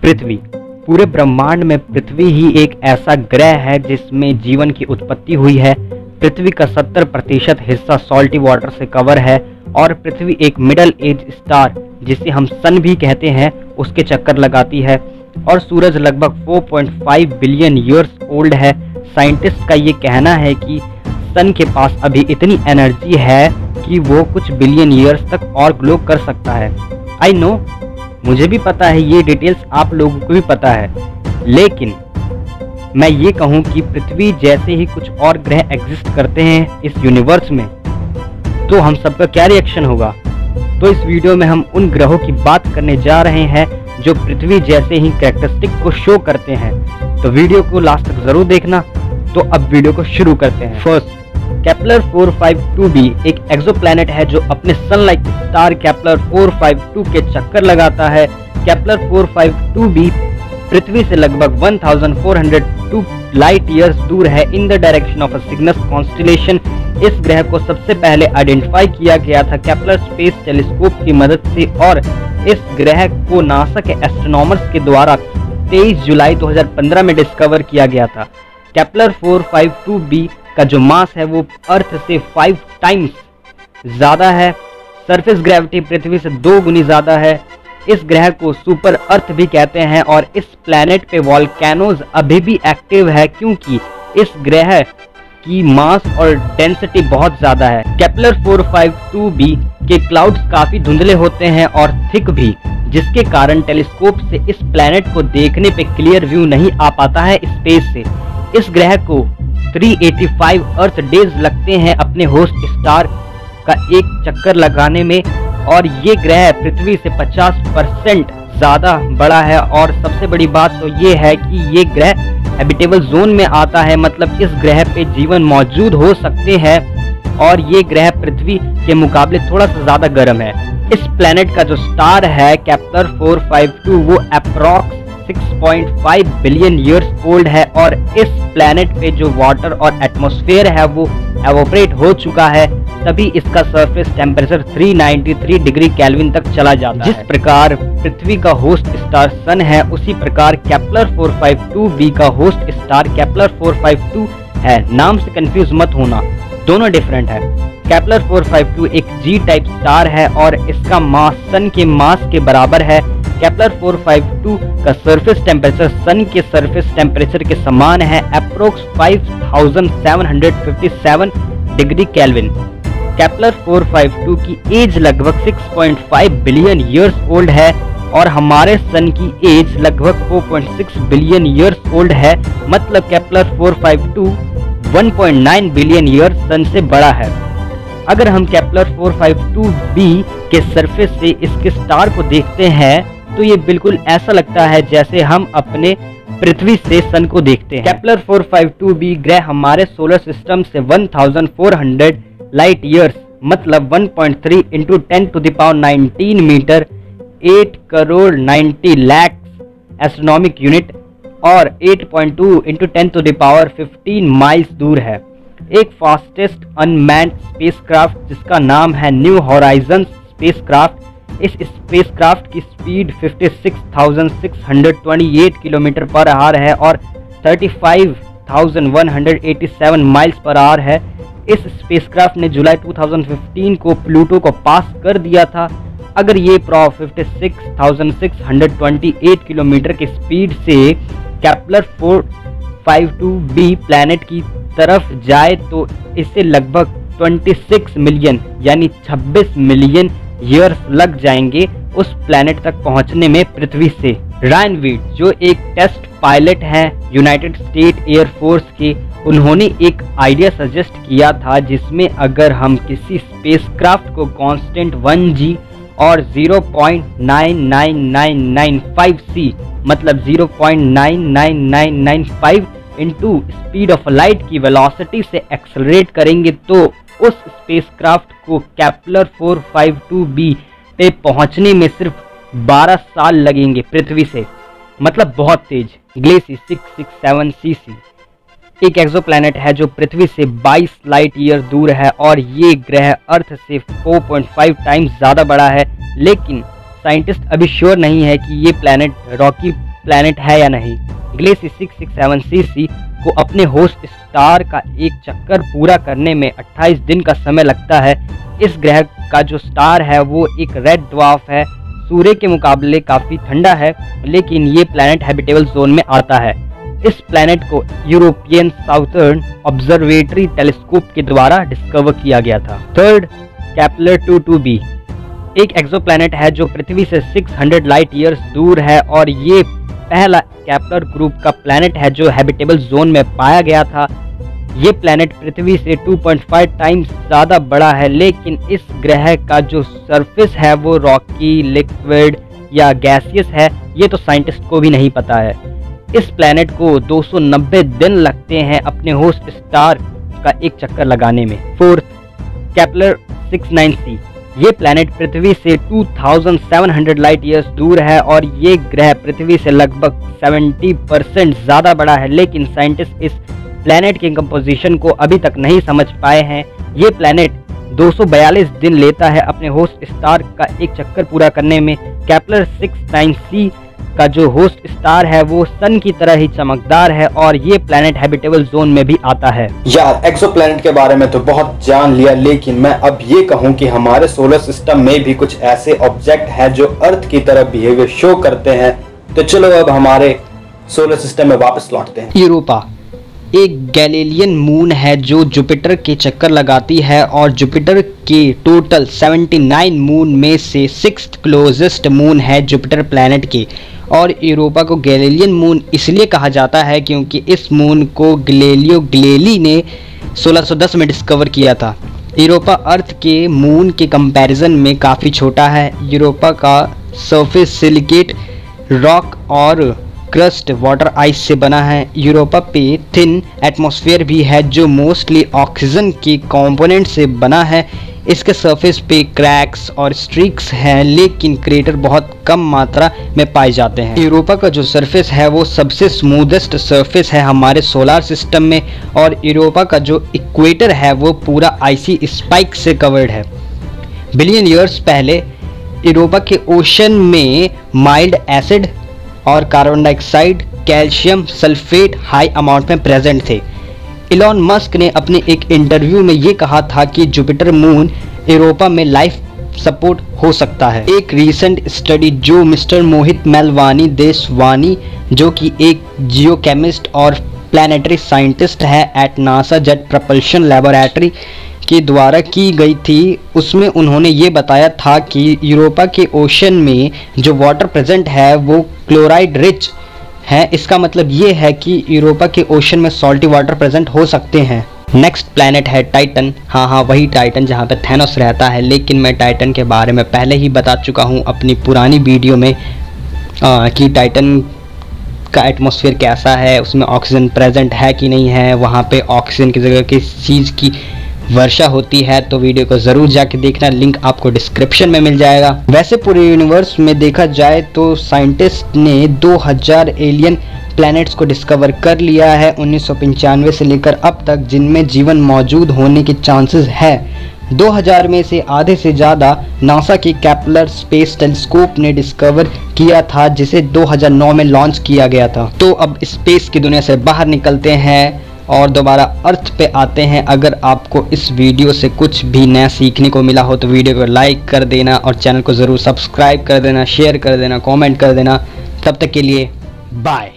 पृथ्वी। पूरे ब्रह्मांड में पृथ्वी ही एक ऐसा ग्रह है जिसमें जीवन की उत्पत्ति हुई है। पृथ्वी का 70% हिस्सा सॉल्टी वाटर से कवर है और पृथ्वी एक मिडल एज स्टार जिसे हम सन भी कहते हैं उसके चक्कर लगाती है और सूरज लगभग 4.5 बिलियन ईयर्स ओल्ड है। साइंटिस्ट का ये कहना है कि सन के पास अभी इतनी एनर्जी है कि वो कुछ बिलियन ईयर्स तक और ग्लो कर सकता है। आई नो, मुझे भी पता है, ये डिटेल्स आप लोगों को भी पता है, लेकिन मैं ये कहूँ कि पृथ्वी जैसे ही कुछ और ग्रह एग्जिस्ट करते हैं इस यूनिवर्स में, तो हम सबका क्या रिएक्शन होगा। तो इस वीडियो में हम उन ग्रहों की बात करने जा रहे हैं जो पृथ्वी जैसे ही कैरेक्टरिस्टिक को शो करते हैं। तो वीडियो को लास्ट तक जरूर देखना। तो अब वीडियो को शुरू करते हैं। फर्स्ट, केपलर 452b एक एक्सोप्लैनेट है जो अपने सनलाइट स्टार केपलर 452 के चक्कर लगाता है। केपलर 452b पृथ्वी से लगभग 1402 लाइट ईयर्स दूर है in the direction of a Cygnus constellation. इस ग्रह को सबसे पहले आइडेंटिफाई किया गया था केपलर स्पेस टेलीस्कोप की मदद से और इस ग्रह को नासा के एस्ट्रोनॉमर्स के द्वारा 23 जुलाई 2015 में डिस्कवर किया गया था। केपलर 452b का जो मास है वो अर्थ से 5 टाइम्स ज़्यादा है। सरफेस ग्रेविटी पृथ्वी से 2 गुनी ज़्यादा है। इस ग्रह को सुपर अर्थ भी कहते हैं और इस प्लैनेट पे वॉल्केनोज अभी भी एक्टिव है क्योंकि इस ग्रह की मास और डेंसिटी बहुत ज़्यादा है। केपलर 452b के क्लाउड्स काफ़ी धुंधले होते हैं और थिक भी, जिसके कारण टेलीस्कोप से इस प्लैनेट को देखने पे क्लियर व्यू नहीं आ पाता है स्पेस से। इस ग्रह को 385 अर्थ डेज लगते हैं अपने होस्ट स्टार का एक चक्कर लगाने में और ये ग्रह पृथ्वी से 50% ज़्यादा बड़ा है। और सबसे बड़ी बात तो ये है कि ये ग्रह हैबिटेबल जोन में आता है, मतलब इस ग्रह पे जीवन मौजूद हो सकते हैं और ये ग्रह पृथ्वी के मुकाबले थोड़ा सा ज़्यादा गर्म है। इस प्लैनेट का जो स्टार है केपलर 452 वो अप्रॉक्स 6.5 बिलियन ईयर्स ओल्ड है और इस प्लैनेट पे जो वाटर और एटमॉस्फेयर है वो एवोपरेट हो चुका है, तभी इसका सरफेस टेम्परेचर 393 डिग्री केल्विन तक चला जाता है। जिस प्रकार पृथ्वी का होस्ट स्टार सन है, उसी प्रकार केपलर 452b का होस्ट स्टार केपलर 452 है। नाम से कंफ्यूज मत होना, दोनों डिफरेंट है। केपलर 452 एक जी टाइप स्टार है और इसका मास सन के मास के बराबर है। केपलर 452 का सरफेस टेम्परेचर सन के सरफेस टेम्परेचर के समान है, अप्रोक्स 5757 डिग्री केल्विन। केपलर 452 की एज लगभग 6.5 बिलियन ईयर्स ओल्ड है और हमारे सन की एज लगभग 4.6 बिलियन ईयर्स ओल्ड है, मतलब केपलर 452 1.9 बिलियन ईयर्स सन से बड़ा है। अगर हम केपलर 452b के सरफेस से इसके स्टार को देखते हैं तो ये बिल्कुल ऐसा लगता है जैसे हम अपने पृथ्वी से सन को देखते हैं। केपलर 452b ग्रह हमारे सोलर सिस्टम से 1400 लाइट ईयर्स, मतलब 1.3 × 10⁻19 metre 8 crore 90 lakh astronomic unit और 8.2 × 10⁻15 माइल्स दूर है। एक फास्टेस्ट अनमैन्ड स्पेसक्राफ्ट जिसका नाम है न्यू हॉराइजन स्पेसक्राफ्ट। इस स्पेसक्राफ्ट की स्पीड 56,628 किलोमीटर पर आवर है और 35,187 माइल्स पर आवर है। इस स्पेसक्राफ्ट ने जुलाई 2015 को प्लूटो को पास कर दिया था। अगर ये 56,628 किलोमीटर की स्पीड से केपलर 452b प्लैनेट की तरफ जाए तो इससे लगभग 26 मिलियन यानी 26 मिलियन ईयर्स लग जाएंगे उस प्लैनेट तक पहुंचने में पृथ्वी से। रायन वीड जो एक टेस्ट पायलट हैं यूनाइटेड स्टेट एयर फोर्स के, उन्होंने एक आइडिया सजेस्ट किया था जिसमें अगर हम किसी स्पेसक्राफ्ट को कांस्टेंट 1g और 0.99995c मतलब 0.99995 इंटू स्पीड ऑफ लाइट की वेलोसिटी से एक्सेलरेट करेंगे तो उस स्पेसक्राफ्ट को केपलर 452b पे पहुंचने में सिर्फ 12 साल लगेंगे पृथ्वी से, मतलब बहुत तेज। ग्लेसी 667cc एक एक्सोप्लैनेट है जो पृथ्वी से 22 लाइट ईयर दूर है और ये ग्रह अर्थ से 4.5 टाइम्स ज़्यादा बड़ा है, लेकिन साइंटिस्ट अभी श्योर नहीं है कि ये प्लैनेट रॉकी प्लैनेट है या नहीं। ग्लेसी 667cc को अपने होस्ट स्टार का एक चक्कर पूरा करने में 28 दिन का समय लगता है। इस ग्रह का जो स्टार है वो एक रेड ड्वार्फ है, सूर्य के मुकाबले काफ़ी ठंडा है, लेकिन ये प्लैनेट हैबिटेबल जोन में आता है। इस प्लैनेट को यूरोपियन साउथर्न ऑब्जर्वेटरी टेलीस्कोप के द्वारा डिस्कवर किया गया था। थर्ड, केपलर 22b एक एक्सोप्लैनेट है जो पृथ्वी से 600 लाइट ईयर्स दूर है और ये पहला केपलर ग्रुप का प्लैनेट है जो हैबिटेबल जोन में पाया गया था। ये प्लैनेट पृथ्वी से 2.5 टाइम्स ज़्यादा बड़ा है, लेकिन इस ग्रह का जो सरफेस है वो रॉकी, लिक्विड या गैसियस है, ये तो साइंटिस्ट को भी नहीं पता है। इस प्लैनेट को 290 दिन लगते हैं अपने होस्ट स्टार का एक चक्कर लगाने में। फोर्थ, केपलर 69c ये प्लैनेट पृथ्वी से 2700 लाइट ईयर्स दूर है और ये ग्रह पृथ्वी से लगभग 70% ज़्यादा बड़ा है, लेकिन साइंटिस्ट इस प्लैनेट के कंपोजिशन को अभी तक नहीं समझ पाए हैं। ये प्लैनेट 242 दिन लेता है अपने होस्ट स्टार का एक चक्कर पूरा करने में। केपलर 69c का जो होस्ट स्टार है वो सन की तरह ही चमकदार है और ये प्लैनेट हैबिटेबल जोन में भी आता है। यार एक्सोप्लैनेट के बारे में तो बहुत जान लिया, लेकिन मैं अब ये कहूँ कि हमारे सोलर सिस्टम में भी कुछ ऐसे ऑब्जेक्ट हैं जो अर्थ की तरह बिहेवियर शो करते हैं। तो चलो अब हमारे सोलर सिस्टम में वापस लौटते हैं। यूरोपा एक गैलीलियन मून है जो जुपिटर के चक्कर लगाती है और जुपिटर के टोटल 79 मून में से 6th क्लोजेस्ट मून है जुपिटर प्लैनेट के। और यूरोपा को गैलीलियन मून इसलिए कहा जाता है क्योंकि इस मून को गैलीलियो गैलीली ने 1610 में डिस्कवर किया था। यूरोपा अर्थ के मून के कंपैरिजन में काफ़ी छोटा है। यूरोपा का सरफेस सिलिकेट रॉक और क्रस्ट वाटर आइस से बना है। यूरोपा पे थिन एटमॉस्फेयर भी है जो मोस्टली ऑक्सीजन के कंपोनेंट से बना है। इसके सरफेस पे क्रैक्स और स्ट्रीक्स हैं, लेकिन क्रेटर बहुत कम मात्रा में पाए जाते हैं। यूरोपा का जो सरफेस है वो सबसे स्मूदेस्ट सरफेस है हमारे सोलर सिस्टम में और यूरोपा का जो इक्वेटर है वो पूरा आइसी स्पाइक से कवर्ड है। बिलियन ईयर्स पहले यूरोपा के ओशन में माइल्ड एसिड और carbon dioxide, calcium sulphate high amount में प्रेजेंट थे। इलॉन मस्क ने अपने एक इंटरव्यू में ये कहा था कि जुपिटर मून यूरोपा में लाइफ सपोर्ट हो सकता है। एक रीसेंट स्टडी जो मिस्टर मोहित मेलवानी देशवानी जो कि एक जियोकेमिस्ट और प्लानिटरी साइंटिस्ट है at NASA jet propulsion laboratory के द्वारा की गई थी, उसमें उन्होंने ये बताया था कि यूरोपा के ओशन में जो वाटर प्रेजेंट है वो क्लोराइड रिच है। इसका मतलब ये है कि यूरोपा के ओशन में सॉल्टी वाटर प्रेजेंट हो सकते हैं। नेक्स्ट प्लैनेट है टाइटन। हाँ वही टाइटन जहाँ पे थैनोस रहता है, लेकिन मैं टाइटन के बारे में पहले ही बता चुका हूँ अपनी पुरानी वीडियो में कि टाइटन का एटमॉस्फेयर कैसा है, उसमें ऑक्सीजन प्रेजेंट है कि नहीं है, वहाँ पे ऑक्सीजन की जगह किस चीज़ की वर्षा होती है। तो वीडियो को ज़रूर जाके देखना, लिंक आपको डिस्क्रिप्शन में मिल जाएगा। वैसे पूरे यूनिवर्स में देखा जाए तो साइंटिस्ट ने 2000 एलियन प्लैनेट्स को डिस्कवर कर लिया है 1995 से लेकर अब तक, जिनमें जीवन मौजूद होने के चांसेस है। 2000 में से आधे से ज़्यादा नासा के केपलर स्पेस टेलीस्कोप ने डिस्कवर किया था, जिसे 2009 में लॉन्च किया गया था। तो अब स्पेस की दुनिया से बाहर निकलते हैं और दोबारा अर्थ पे आते हैं। अगर आपको इस वीडियो से कुछ भी नया सीखने को मिला हो तो वीडियो को लाइक कर देना और चैनल को ज़रूर सब्सक्राइब कर देना, शेयर कर देना, कमेंट कर देना। तब तक के लिए बाय।